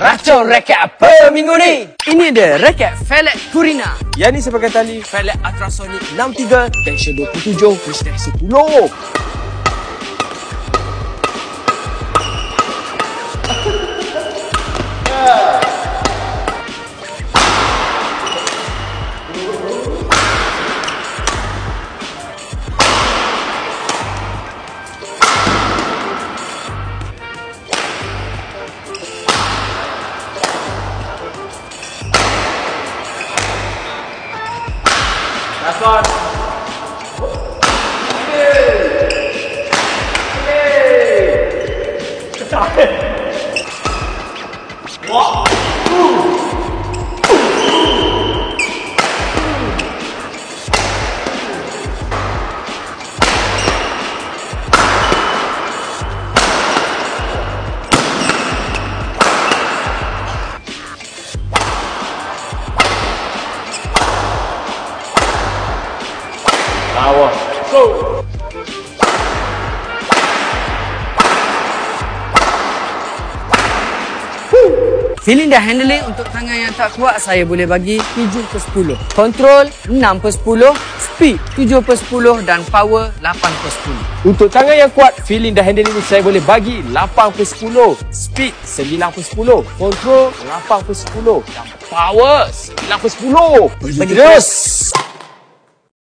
Racun raket apa minggu ni? Ini dia raket Felet Purina. Yang ni sebagai tali Felet Ultrasonic 63, tension 27, push 10. Last one. Power. Go. Feeling dah handling untuk tangan yang tak kuat, saya boleh bagi 7/10. Control 6/10, speed 7/10 dan power 8/10. Untuk tangan yang kuat, feeling dah handling ni saya boleh bagi 8/10, speed 9/10, control 8/10 dan power 9/10. Bagi Terus.